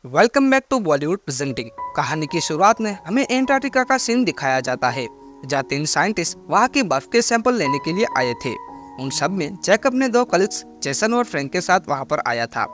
Welcome back to Bollywood presenting. कहानी की शुरुआत में हमें एंटार्क्टिका का सीन दिखाया जाता है, जहाँ 3 साइंटिस्ट वहाँ की बर्फ के सैंपल लेने के लिए आए थे। उन सब में जैक अपने 2 कलीग्स जेसन और फ्रैंक के साथ वहाँ पर आया था।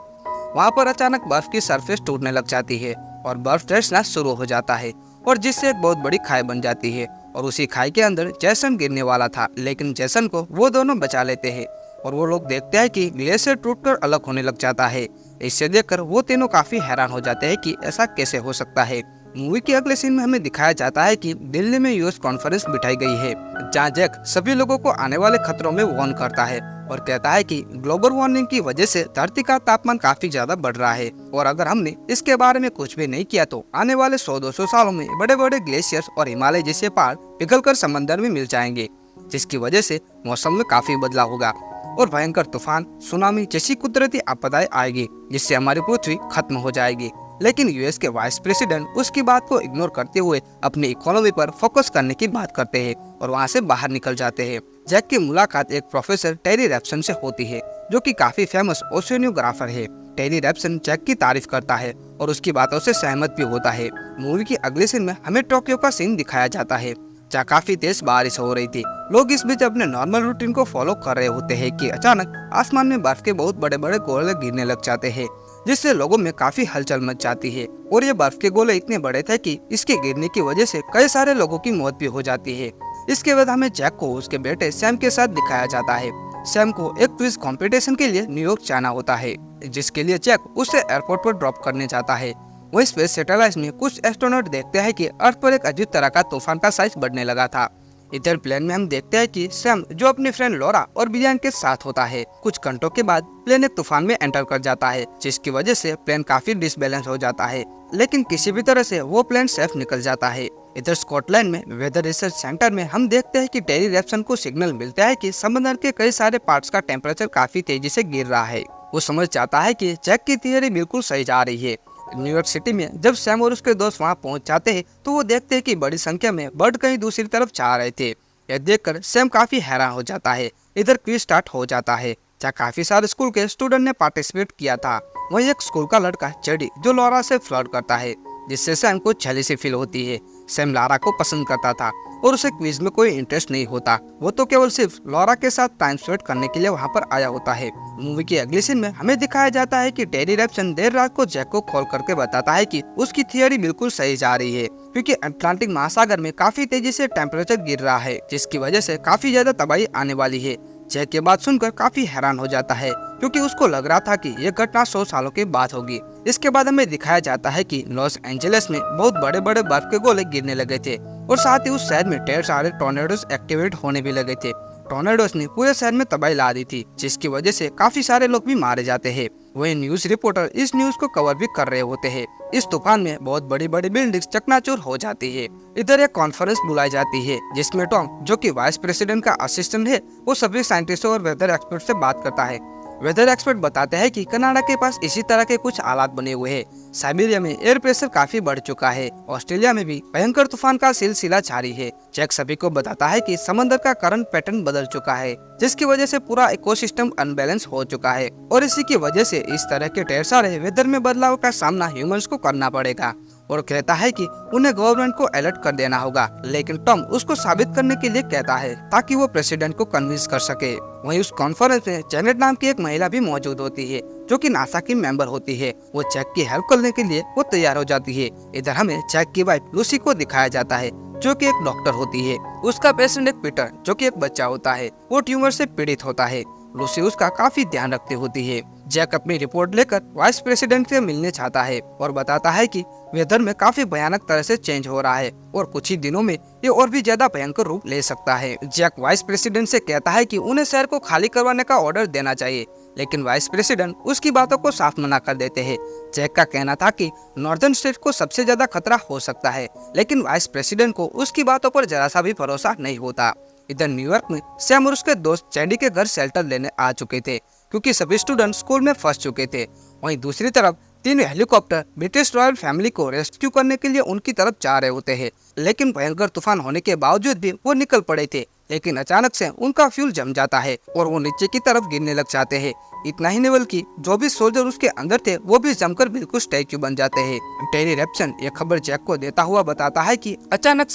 वहाँ पर अचानक बर्फ की सरफेस टूटने लग जाती है और बर्फ धंसना शुरू हो जाता है, और जिससे एक बहुत बड़ी खाई बन जाती है। और उसी खाई के अंदर जेसन गिरने वाला था, लेकिन जेसन को वो दोनों बचा लेते हैं। और वो लोग देखते हैं कि ग्लेशियर टूटकर अलग होने लग जाता है। इसे देखकर वो तीनों काफी हैरान हो जाते हैं कि ऐसा कैसे हो सकता है। मूवी के अगले सीन में हमें दिखाया जाता है कि दिल्ली में यूएस कॉन्फ्रेंस बिठाई गई है, जहाँ जैक सभी लोगों को आने वाले खतरों में वार्न करता है और कहता है कि ग्लोबल वार्मिंग की वजह से धरती का तापमान काफी ज्यादा बढ़ रहा है, और अगर हमने इसके बारे में कुछ भी नहीं किया तो आने वाले 100-200 सालों में बड़े बड़े ग्लेशियर्स और हिमालय जैसे पहाड़ पिघलकर समंदर में मिल जाएंगे, जिसकी वजह से मौसम में काफी बदलाव होगा और भयंकर तूफान, सुनामी जैसी कुदरती आपदाएं आएगी, जिससे हमारी पृथ्वी खत्म हो जाएगी। लेकिन यूएस के वाइस प्रेसिडेंट उसकी बात को इग्नोर करते हुए अपनी इकोनॉमी पर फोकस करने की बात करते हैं और वहां से बाहर निकल जाते हैं। जैक की मुलाकात एक प्रोफेसर टेरी रैप्सन से होती है, जो कि काफी फेमस ओशियनोग्राफर है। टेरी रैप्सन जैक की तारीफ करता है और उसकी बातों से सहमत भी होता है। मूवी की अगले सीन में हमें टोक्यो का सीन दिखाया जाता है, जहाँ काफी तेज बारिश हो रही थी। लोग इस बीच अपने नॉर्मल रूटीन को फॉलो कर रहे होते हैं कि अचानक आसमान में बर्फ के बहुत बड़े बड़े गोले गिरने लग जाते हैं, जिससे लोगों में काफी हलचल मच जाती है। और ये बर्फ के गोले इतने बड़े थे कि इसके गिरने की वजह से कई सारे लोगों की मौत भी हो जाती है। इसके बाद हमें जैक को उसके बेटे सैम के साथ दिखाया जाता है। सैम को एक क्विज कंपटीशन के लिए न्यूयॉर्क जाना होता है, जिसके लिए जैक उसे एयरपोर्ट पर ड्रॉप करने जाता है। वही स्पेस सैटेलाइट में कुछ एस्ट्रोनॉट देखते हैं कि अर्थ पर एक अजीब तरह का तूफान का साइज बढ़ने लगा था। इधर प्लेन में हम देखते हैं कि सैम, जो अपनी फ्रेंड लोरा और बिलियन के साथ होता है, कुछ घंटों के बाद प्लेन एक तूफान में एंटर कर जाता है, जिसकी वजह से प्लेन काफी डिसबैलेंस हो जाता है। लेकिन किसी भी तरह से वो प्लेन सेफ निकल जाता है। इधर स्कॉटलैंड में वेदर रिसर्च सेंटर में हम देखते हैं कि टेरी रैप्सन को सिग्नल मिलता है कि समंदर के कई सारे पार्ट्स का टेम्परेचर काफी तेजी से गिर रहा है। वो समझ जाता है कि जैक की थियरी बिल्कुल सही जा रही है। न्यूयॉर्क सिटी में जब सैम और उसके दोस्त वहां पहुंच जाते हैं, तो वो देखते हैं कि बड़ी संख्या में बर्ड कहीं दूसरी तरफ जा रहे थे। यह देखकर सैम काफी हैरान हो जाता है। इधर क्विज स्टार्ट हो जाता है, जहाँ काफी सारे स्कूल के स्टूडेंट ने पार्टिसिपेट किया था। वहीं एक स्कूल का लड़का चेडी, जो लॉरा से फ्लर्ट करता है, जिससे सैम को जेलसी फील होती है। सैम लॉरा को पसंद करता था और उसे क्विज में कोई इंटरेस्ट नहीं होता। वो तो केवल सिर्फ लॉरा के साथ टाइम स्पेंड करने के लिए वहाँ पर आया होता है। मूवी की अगली सीन में हमें दिखाया जाता है कि टेरी रैप्सन देर रात को जैक को कॉल करके बताता है कि उसकी थियरी बिल्कुल सही जा रही है, क्योंकि अटलांटिक महासागर में काफी तेजी से टेम्परेचर गिर रहा है, जिसकी वजह से काफी ज्यादा तबाही आने वाली है। जैक ये बात सुनकर काफी हैरान हो जाता है, क्योंकि उसको लग रहा था कि ये घटना 100 सालों के बाद होगी। इसके बाद हमें दिखाया जाता है कि लॉस एंजलिस में बहुत बड़े बड़े बर्फ के गोले गिरने लगे थे, और साथ ही उस शहर में ढेर सारे टॉर्नेडोस एक्टिवेट होने भी लगे थे। टॉर्नेडोस ने पूरे शहर में तबाही ला दी थी, जिसकी वजह से काफी सारे लोग भी मारे जाते हैं। वही न्यूज रिपोर्टर इस न्यूज को कवर भी कर रहे होते हैं। इस तूफान में बहुत बड़ी बड़ी बिल्डिंग्स चकनाचूर हो जाती है। इधर एक कॉन्फ्रेंस बुलाई जाती है, जिसमें टॉम, जो कि वाइस प्रेसिडेंट का असिस्टेंट है, वो सभी साइंटिस्टों और वेदर एक्सपर्ट से बात करता है। वेदर एक्सपर्ट बताते हैं कि कनाडा के पास इसी तरह के कुछ हालात बने हुए हैं। साइबेरिया में एयर प्रेशर काफी बढ़ चुका है। ऑस्ट्रेलिया में भी भयंकर तूफान का सिलसिला जारी है। जैक सभी को बताता है कि समंदर का करंट पैटर्न बदल चुका है, जिसकी वजह से पूरा इकोसिस्टम अनबैलेंस हो चुका है, और इसी की वजह से इस तरह के ढेर सारे वेदर में बदलाव का सामना ह्यूमंस को करना पड़ेगा। और कहता है कि उन्हें गवर्नमेंट को अलर्ट कर देना होगा, लेकिन टॉम उसको साबित करने के लिए कहता है ताकि वो प्रेसिडेंट को कन्विंस कर सके। वहीं उस कॉन्फ्रेंस में जेनेट नाम की एक महिला भी मौजूद होती है, जो कि नासा की मेंबर होती है। वो जैक की हेल्प करने के लिए वो तैयार हो जाती है। इधर हमें जैक की वाइफ लूसी को दिखाया जाता है, जो कि एक डॉक्टर होती है। उसका पेशेंट एक पीटर, जो कि एक बच्चा होता है, वो ट्यूमर से पीड़ित होता है। लूसी उसका काफी ध्यान रखती होती है। जैक अपनी रिपोर्ट लेकर वाइस प्रेसिडेंट से मिलने चाहता है और बताता है कि वेदर में काफी भयानक तरह से चेंज हो रहा है, और कुछ ही दिनों में ये और भी ज्यादा भयंकर रूप ले सकता है। जैक वाइस प्रेसिडेंट से कहता है कि उन्हें शहर को खाली करवाने का ऑर्डर देना चाहिए, लेकिन वाइस प्रेसिडेंट उसकी बातों को साफ मना कर देते हैं। जैक का कहना था कि नॉर्दर्न स्टेट को सबसे ज्यादा खतरा हो सकता है, लेकिन वाइस प्रेसिडेंट को उसकी बातों पर जरा सा भी भरोसा नहीं होता। इधर न्यूयॉर्क में सैम और उसके दोस्त चैंडी के घर शेल्टर लेने आ चुके थे, क्योंकि सभी स्टूडेंट स्कूल में फंस चुके थे। वहीं दूसरी तरफ 3 हेलीकॉप्टर ब्रिटिश रॉयल फैमिली को रेस्क्यू करने के लिए उनकी तरफ जा रहे होते हैं, लेकिन भयंकर तूफान होने के बावजूद भी वो निकल पड़े थे। लेकिन अचानक से उनका फ्यूल जम जाता है और वो नीचे की तरफ गिरने लग जाते हैं। इतना ही नहीं बल्कि जो भी सोल्जर उसके अंदर थे वो भी जमकर बिल्कुल स्टैच्यू बन जाते हैं। टेरी रेप्सन ये खबर जैक को देता हुआ बताता है कि अचानक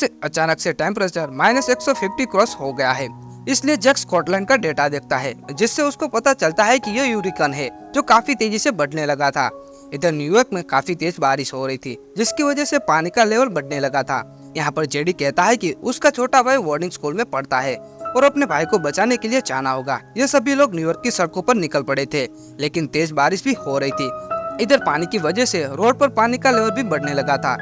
से टेम्परेचर -150 क्रॉस हो गया है। इसलिए जैक स्कॉटलैंड का डेटा देखता है, जिससे उसको पता चलता है कि यह यूरिकन है जो काफी तेजी से बढ़ने लगा था। इधर न्यूयॉर्क में काफी तेज बारिश हो रही थी, जिसकी वजह से पानी का लेवल बढ़ने लगा था। यहाँ पर जेडी कहता है कि उसका छोटा भाई बोर्डिंग स्कूल में पढ़ता है और अपने भाई को बचाने के लिए जाना होगा। ये सभी लोग न्यूयॉर्क की सड़कों पर निकल पड़े थे, लेकिन तेज बारिश भी हो रही थी। इधर पानी की वजह से रोड पर पानी का लेवल भी बढ़ने लगा था।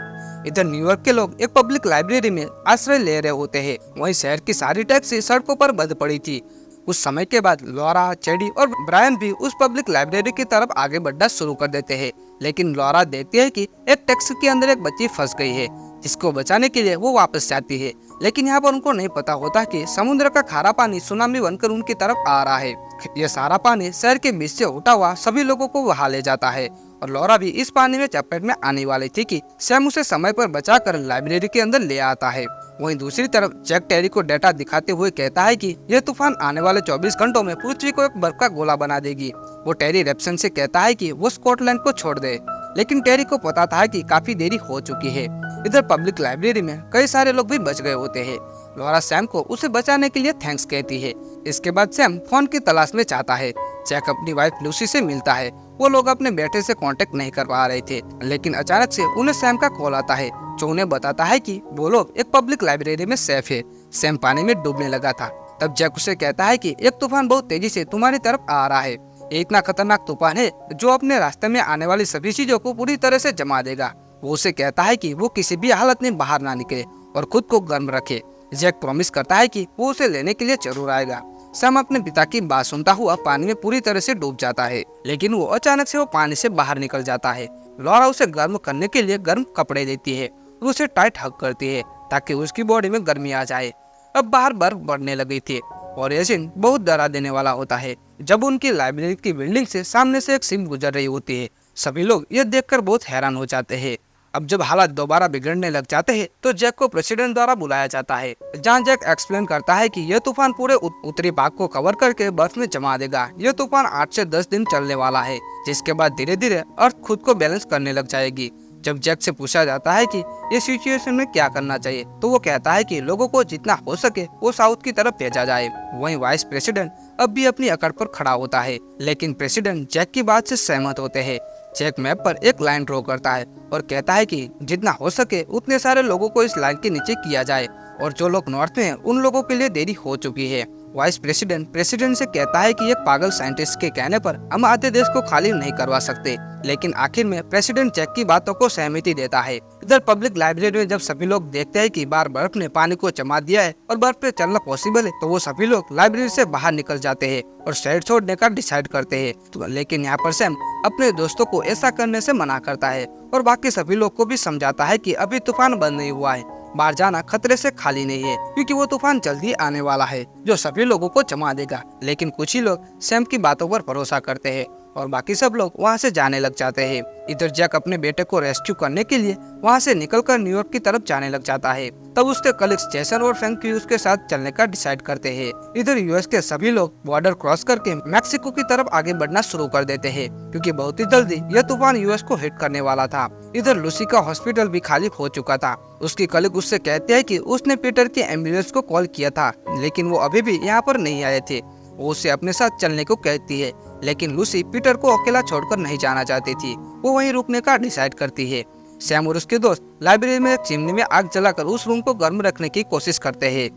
इधर न्यूयॉर्क के लोग एक पब्लिक लाइब्रेरी में आश्रय ले रहे होते हैं। वहीं शहर की सारी टैक्सी सड़कों पर बंद पड़ी थी। कुछ समय के बाद लॉरा, चेडी और ब्रायन भी उस पब्लिक लाइब्रेरी की तरफ आगे बढ़ना शुरू कर देते हैं, लेकिन लॉरा देखती है कि एक टैक्सी के अंदर एक बच्ची फंस गई है, जिसको बचाने के लिए वो वापस जाती है। लेकिन यहाँ पर उनको नहीं पता होता कि समुद्र का खारा पानी सुनामी बनकर उनकी तरफ आ रहा है। यह सारा पानी शहर के बीच से उठा हुआ सभी लोगों को बहा ले जाता है और लॉरा भी इस पानी में चपेट में आने वाली थी कि सैम उसे समय पर बचाकर लाइब्रेरी के अंदर ले आता है। वहीं दूसरी तरफ जैक टेरी को डेटा दिखाते हुए कहता है कि यह तूफान आने वाले 24 घंटों में पृथ्वी को एक बर्फ का गोला बना देगी। वो टेरी रेप्सन से कहता है कि वो स्कॉटलैंड को छोड़ दे, लेकिन टेरी को पता था कि काफी देरी हो चुकी है। इधर पब्लिक लाइब्रेरी में कई सारे लोग भी बच गए होते हैं। लॉरा सैम को उसे बचाने के लिए थैंक्स कहती है। इसके बाद सैम फोन की तलाश में जाता है। जैक अपनी वाइफ लूसी से मिलता है। वो लोग अपने बेटे से कांटेक्ट नहीं कर पा रहे थे, लेकिन अचानक से उन्हें सैम का कॉल आता है, जो उन्हें बताता है कि वो लोग एक पब्लिक लाइब्रेरी में सेफ है। सैम पानी में डूबने लगा था। तब जैक उसे कहता है कि एक तूफान बहुत तेजी से तुम्हारी तरफ आ रहा है। ये इतना खतरनाक तूफान है जो अपने रास्ते में आने वाली सभी चीजों को पूरी तरह से जमा देगा। वो उसे कहता है कि वो किसी भी हालत में बाहर ना निकले और खुद को गर्म रखे। जैक प्रॉमिस करता है कि वो उसे लेने के लिए जरूर आएगा। सैम अपने पिता की बात सुनता हुआ पानी में पूरी तरह से डूब जाता है, लेकिन वो अचानक से वो पानी से बाहर निकल जाता है। लॉरा उसे गर्म करने के लिए गर्म कपड़े देती है और उसे टाइट हग करती है ताकि उसकी बॉडी में गर्मी आ जाए। अब बाहर बर्फ बढ़ने लगी थी और ये सीन बहुत डरा देने वाला होता है जब उनकी लाइब्रेरी की बिल्डिंग से सामने से एक शिप गुजर रही होती है। सभी लोग ये देखकर बहुत हैरान हो जाते हैं। अब जब हालात दोबारा बिगड़ने लग जाते हैं तो जैक को प्रेसिडेंट द्वारा बुलाया जाता है, जहां जैक एक्सप्लेन करता है कि यह तूफान पूरे उत्तरी भाग को कवर करके बर्फ में जमा देगा। यह तूफान 8 से 10 दिन चलने वाला है, जिसके बाद धीरे धीरे अर्थ खुद को बैलेंस करने लग जाएगी। जब जैक से पूछा जाता है कि ये सिचुएशन में क्या करना चाहिए, तो वो कहता है कि लोगों को जितना हो सके वो साउथ की तरफ भेजा जाए। वहीं वाइस प्रेसिडेंट अब भी अपनी अकड़ पर खड़ा होता है, लेकिन प्रेसिडेंट जैक की बात से सहमत होते हैं। जैक मैप पर एक लाइन ड्रॉ करता है और कहता है कि जितना हो सके उतने सारे लोगों को इस लाइन के नीचे किया जाए और जो लोग नॉर्थ में हैं उन लोगों के लिए देरी हो चुकी है। वाइस प्रेसिडेंट से कहता है कि एक पागल साइंटिस्ट के कहने पर हम आधे देश को खाली नहीं करवा सकते, लेकिन आखिर में प्रेसिडेंट जैक की बातों को सहमति देता है। इधर पब्लिक लाइब्रेरी में जब सभी लोग देखते हैं कि बार बर्फ ने पानी को जमा दिया है और बर्फ पे चलना पॉसिबल है, तो वो सभी लोग लाइब्रेरी से बाहर निकल जाते हैं और शहर छोड़ने का डिसाइड करते हैं। लेकिन यहाँ पर सैम अपने दोस्तों को ऐसा करने से मना करता है और बाकी सभी लोग को भी समझाता है कि अभी तूफान बंद नहीं हुआ है, बाहर जाना खतरे से खाली नहीं है, क्योंकि वो तूफान जल्दी आने वाला है जो सभी लोगों को जमा देगा। लेकिन कुछ ही लोग सैम की बातों पर भरोसा करते हैं और बाकी सब लोग वहाँ से जाने लग जाते हैं। इधर जैक अपने बेटे को रेस्क्यू करने के लिए वहाँ से निकलकर न्यूयॉर्क की तरफ जाने लग जाता है। तब उसके कलीग्स जेसन और फ्रैंक ह्यूज के साथ चलने का डिसाइड करते हैं। इधर यूएस के सभी लोग बॉर्डर क्रॉस करके मैक्सिको की तरफ आगे बढ़ना शुरू कर देते हैं, क्योंकि बहुत ही जल्दी यह तूफान यूएस को हिट करने वाला था। इधर लूसी का हॉस्पिटल भी खाली हो चुका था। उसकी कलीग उससे कहते हैं कि उसने पीटर की एम्बुलेंस को कॉल किया था, लेकिन वो अभी भी यहाँ पर नहीं आए थे। वो उसे अपने साथ चलने को कहती है, लेकिन लूसी पीटर को अकेला छोड़कर नहीं जाना चाहती थी। वो वहीं रुकने का डिसाइड करती है। सैम और उसके दोस्त लाइब्रेरी में एक चिमनी में आग जलाकर उस रूम को गर्म रखने की कोशिश करते हैं।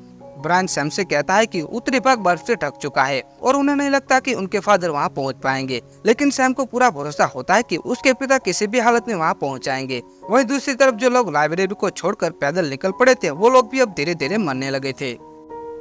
ब्रायन सैम से कहता है कि उत्तरी भाग बर्फ से ढक चुका है और उन्हें नहीं लगता कि उनके फादर वहां पहुंच पाएंगे, लेकिन सैम को पूरा भरोसा होता है कि उसके पिता किसी भी हालत में वहां पहुंच जाएंगे। वहीं दूसरी तरफ जो लोग लाइब्रेरी को छोड़कर पैदल निकल पड़े थे, वो लोग भी अब धीरे धीरे मरने लगे थे।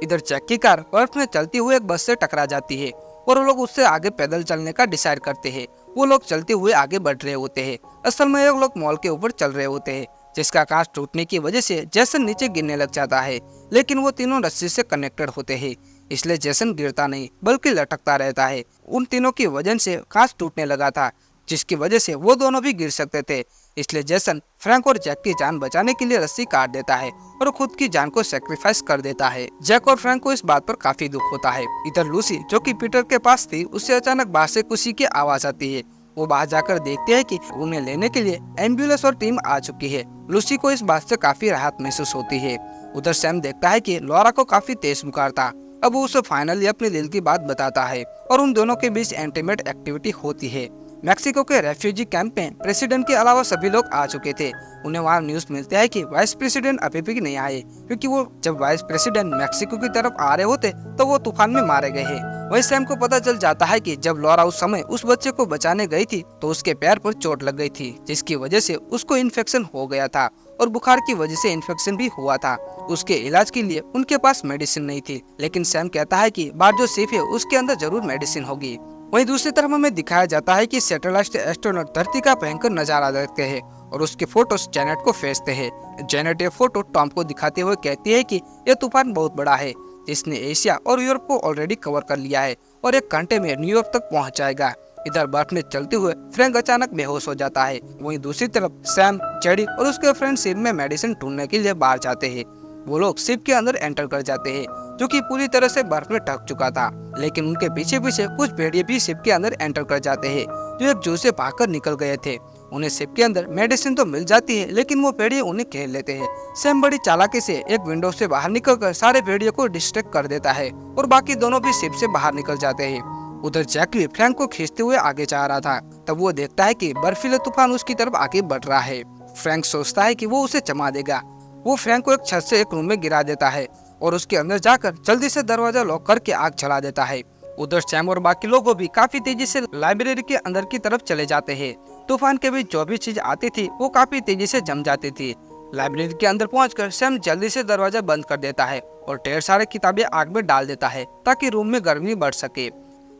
इधर जैक की कार बर्फ में चलती हुई एक बस से टकरा जाती है और वो लोग उससे आगे पैदल चलने का डिसाइड करते हैं। वो लोग चलते हुए आगे बढ़ रहे होते हैं। असल में ये लोग मॉल के ऊपर चल रहे होते हैं, जिसका कांच टूटने की वजह से जेसन नीचे गिरने लग जाता है, लेकिन वो तीनों रस्सी से कनेक्टेड होते हैं, इसलिए जेसन गिरता नहीं बल्कि लटकता रहता है। उन तीनों की वजन से कांच टूटने लगा था। जिसकी वजह से वो दोनों भी गिर सकते थे। इसलिए जेसन फ्रैंक और जैक की जान बचाने के लिए रस्सी काट देता है और खुद की जान को सेक्रीफाइस कर देता है। जैक और फ्रैंक को इस बात पर काफी दुख होता है। इधर लूसी जो कि पीटर के पास थी, उससे अचानक बाहर से खुशी की आवाज आती है। वो बाहर जाकर देखते हैं कि उन्हें लेने के लिए एम्बुलेंस और टीम आ चुकी है। लूसी को इस बात से काफी राहत महसूस होती है। उधर सैम देखता है कि लॉरा को काफी तेज बुखार था। अब वो उसे फाइनली अपने दिल की बात बताता है और उन दोनों के बीच इंटीमेट एक्टिविटी होती है। मैक्सिको के रेफ्यूजी कैंप में प्रेसिडेंट के अलावा सभी लोग आ चुके थे। उन्हें वहाँ न्यूज मिलता है कि वाइस प्रेसिडेंट अभी भी नहीं आए, क्योंकि वो जब वाइस प्रेसिडेंट मैक्सिको की तरफ आ रहे होते तो वो तूफान में मारे गए हैं। वही सैम को पता चल जाता है कि जब लॉरा उस समय उस बच्चे को बचाने गई थी तो उसके पैर पर चोट लग गई थी, जिसकी वजह से उसको इन्फेक्शन हो गया था और बुखार की वजह से इन्फेक्शन भी हुआ था। उसके इलाज के लिए उनके पास मेडिसिन नहीं थी, लेकिन सैम कहता है कि बाहर जो शिप है उसके अंदर जरूर मेडिसिन होगी। वहीं दूसरी तरफ हमें दिखाया जाता है कि सैटेलाइट एस्ट्रोनॉट धरती का भयंकर नजारा देखते हैं और उसके फोटोज जेनेट को भेजते हैं। जेनेट ये फोटो टॉम को दिखाते हुए कहती है कि यह तूफान बहुत बड़ा है, जिसने एशिया और यूरोप को ऑलरेडी कवर कर लिया है और 1 घंटे में न्यूयॉर्क तक पहुंच जाएगा। इधर बर्फ में चलते हुए फ्रैंक अचानक बेहोश हो जाता है। वहीं दूसरी तरफ सैम, जेडी और उसके फ्रेंड शिप में मेडिसिन ढूंढने के लिए बाहर जाते हैं। वो लोग शिप के अंदर एंटर कर जाते हैं, जो कि पूरी तरह से बर्फ में ढक चुका था। लेकिन उनके पीछे पीछे कुछ भेड़िए भी शिप के अंदर एंटर कर जाते हैं, जो एक जू से भागकर निकल गए थे। उन्हें शिप के अंदर मेडिसिन तो मिल जाती है, लेकिन वो भेड़िए उन्हें घेर लेते हैं। सैम बड़ी चालाकी से एक विंडो से बाहर निकलकर सारे भेड़ियों को डिस्ट्रैक्ट कर देता है और बाकी दोनों भी शिप से बाहर निकल जाते हैं। उधर जैक भी फ्रैंक को खींचते हुए आगे जा रहा था। तब वो देखता है कि बर्फीले तूफान उसकी तरफ आगे बढ़ रहा है। फ्रैंक सोचता है कि वो उसे जमा देगा। वो फ्रैंक को एक छत से एक रूम में गिरा देता है और उसके अंदर जाकर जल्दी से दरवाजा लॉक करके आग जला देता है। उधर सैम और बाकी लोगों भी काफी तेजी से लाइब्रेरी के अंदर की तरफ चले जाते हैं। तूफान के बीच जो भी चीज आती थी वो काफी तेजी से जम जाती थी। लाइब्रेरी के अंदर पहुंचकर सैम जल्दी से दरवाजा बंद कर देता है और ढेर सारे किताबें आग में डाल देता है ताकि रूम में गर्मी बढ़ सके।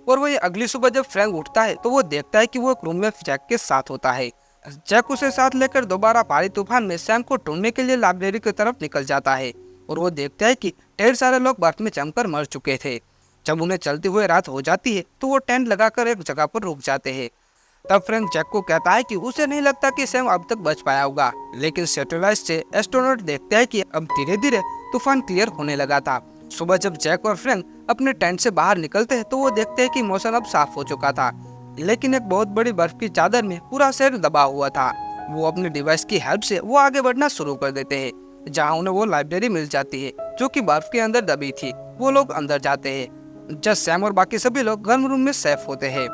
और वही अगली सुबह जब फ्रैंक उठता है तो वो देखता है कि वो एक रूम में जैक के साथ होता है। जैक उसे साथ लेकर दोबारा भारी तूफान में सैम को ढूंढने के लिए लाइब्रेरी की तरफ निकल जाता है और वो देखता है कि ढेर सारे लोग बर्फ में जमकर मर चुके थे। जब उन्हें चलते हुए रात हो जाती है तो वो टेंट लगाकर एक जगह पर रुक जाते हैं। तब फ्रैंक जैक को कहता है कि उसे नहीं लगता कि सैम अब तक बच पाया होगा, लेकिन सैटेलाइट से एस्ट्रोनॉट देखते हैं कि अब धीरे धीरे तूफान क्लियर होने लगा था। सुबह जब जैक और फ्रैंक अपने टेंट से बाहर निकलते हैं तो वो देखते हैं कि मौसम अब साफ हो चुका था, लेकिन एक बहुत बड़ी बर्फ की चादर में पूरा शहर दबा हुआ था। वो अपने डिवाइस की हेल्प से वो आगे बढ़ना शुरू कर देते हैं, जहाँ उन्हें वो लाइब्रेरी मिल जाती है जो कि बर्फ के अंदर दबी थी। वो लोग अंदर जाते हैं। जब सैम और बाकी सभी लोग गर्म रूम में सेफ होते हैं।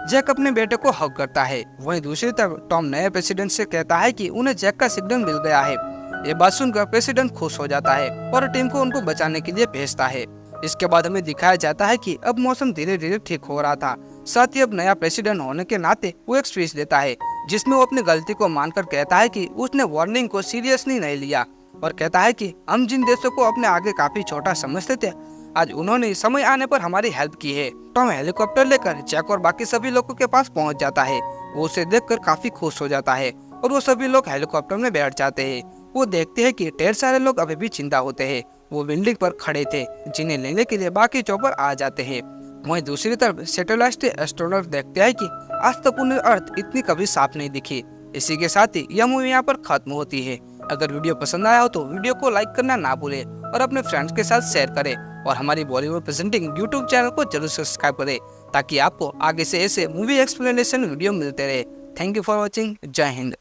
जैक अपने बेटे को हक करता है। वहीं दूसरी तरफ टॉम नए प्रेसिडेंट से कहता है कि उन्हें जैक का सिग्नल मिल गया है। ये बात सुनकर प्रेसिडेंट खुश हो जाता है और टीम को उनको बचाने के लिए भेजता है। इसके बाद हमें दिखाया जाता है कि अब मौसम धीरे धीरे ठीक हो रहा था। साथ ही अब नया प्रेसिडेंट होने के नाते वो एक स्पीच देता है, जिसमें वो अपनी गलती को मानकर कहता है कि उसने वार्निंग को सीरियसली नहीं लिया और कहता है कि हम जिन देशों को अपने आगे काफी छोटा समझते थे, आज उन्होंने समय आने पर हमारी हेल्प की है। टॉम हेलीकॉप्टर लेकर जैक और बाकी सभी लोगों के पास पहुंच जाता है। वो उसे देखकर काफी खुश हो जाता है और वो सभी लोग हेलीकॉप्टर में बैठ जाते हैं। वो देखते हैं कि ढेर सारे लोग अभी भी जिंदा होते हैं। वो बिल्डिंग पर खड़े थे, जिन्हें लेने के लिए बाकी चौपर आ जाते हैं। वहीं दूसरी तरफ सैटेलाइट एस्ट्रोनॉट देखते हैं कि आज तक उन्हें अर्थ इतनी कभी साफ नहीं दिखी। इसी के साथ ही यह मूवी यहाँ पर खत्म होती है। अगर वीडियो पसंद आया हो तो वीडियो को लाइक करना ना भूले और अपने फ्रेंड्स के साथ शेयर करें और हमारी बॉलीवुड प्रेजेंटिंग यूट्यूब चैनल को जरूर सब्सक्राइब करें, ताकि आपको आगे से ऐसे मूवी एक्सप्लेनेशन वीडियो मिलते रहे। Thank you for watching. जय हिंद।